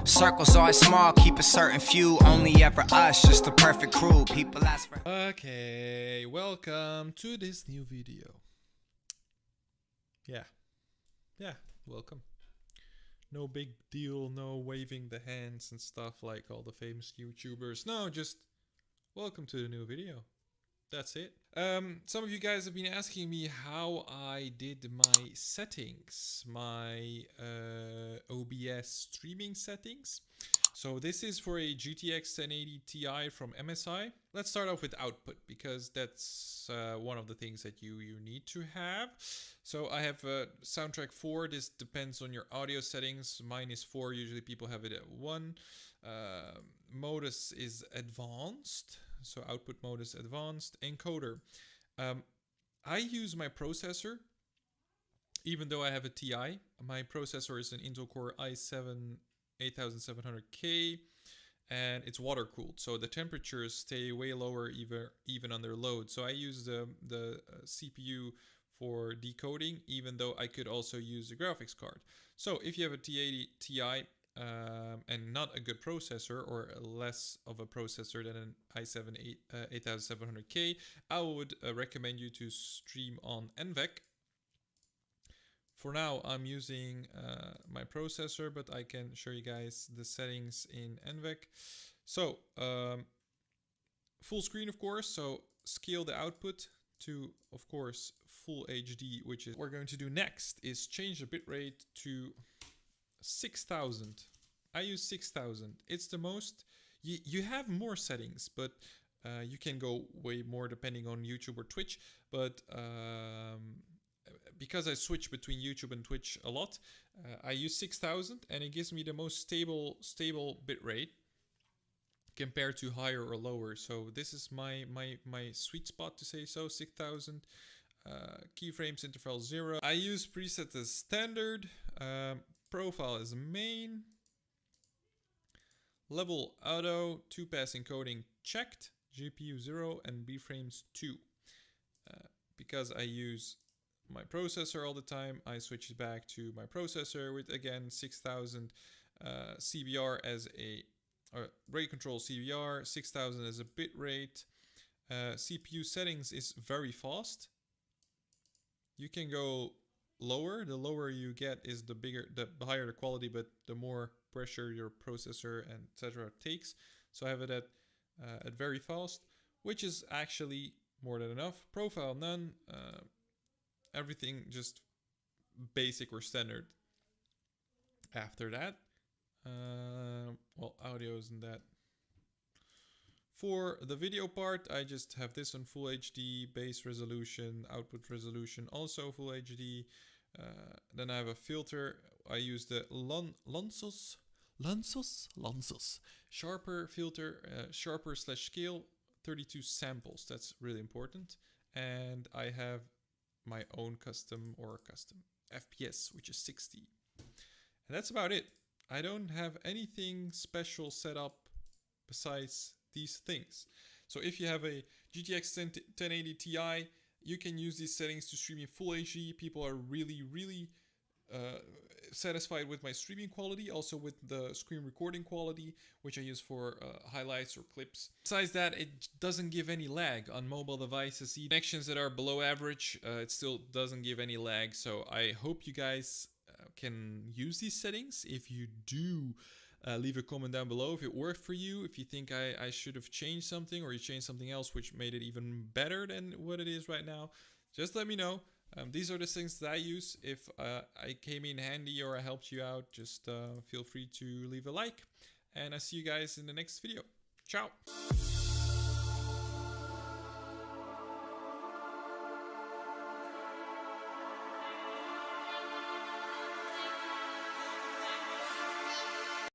Circles always small, keep a certain few. Only ever us, just the perfect crew. People ask for. Okay, welcome to this new video. Yeah, welcome. No big deal, no waving the hands and stuff like all the famous YouTubers. No, just welcome to the new video. That's it. Some of you guys have been asking me how I did my settings, my OBS streaming settings. So this is for a GTX 1080 Ti from MSI. Let's start off with output because that's one of the things that you need to have. So I have soundtrack 4. This depends on your audio settings. Mine is 4. Usually people have it at 1. Modus is advanced. So output mode is advanced. Encoder. I use my processor, even though I have a Ti. My processor is an Intel Core i7 8700K, and it's water cooled, so the temperatures stay way lower even under load. So I use the CPU for decoding, even though I could also use the graphics card. So if you have a 1080 Ti and not a good processor, or less of a processor than an i7 8700K, I would recommend you to stream on NVENC. For now, I'm using my processor, but I can show you guys the settings in NVENC. So, full screen, of course. So, scale the output to, of course, full HD, which is what we're going to do next, is change the bitrate to 6000. I use 6000. It's the most. You have more settings, but you can go way more depending on YouTube or Twitch. But because I switch between YouTube and Twitch a lot, I use 6000, and it gives me the most stable bitrate compared to higher or lower. So this is my sweet spot, to say so. 6000. Keyframes interval 0. I use preset as standard. Profile is main. Level auto. 2-pass encoding checked. GPU 0 and B-frames 2. Because I use my processor all the time, I switch it back to my processor with, again, 6000 CBR as a rate control CBR, 6000 as a bit rate. CPU settings is very fast. You can go lower. The lower you get is the higher the quality, but the more pressure your processor and etc. takes. So I have it at very fast, which is actually more than enough. Profile none. Everything just basic or standard. After that, well, audio isn't that. For the video part, I just have this on full HD, base resolution, output resolution also full HD. Then I have a filter. I use the Lansos sharper filter, sharper/scale 32 samples. That's really important. And I have my own custom FPS, which is 60. And that's about it. I don't have anything special set up besides these things. So if you have a GTX 1080 Ti, you can use these settings to stream in full HD. People are really satisfied with my streaming quality, also with the screen recording quality, which I use for highlights or clips. Besides that, it doesn't give any lag on mobile devices. Connections that are below average, it still doesn't give any lag. So I hope you guys can use these settings. If you do, leave a comment down below if it worked for you, if you think I should have changed something, or you changed something else which made it even better than what it is right now. Just let me know. These are the things that I use. If I came in handy or I helped you out, just feel free to leave a like. And I see you guys in the next video. Ciao!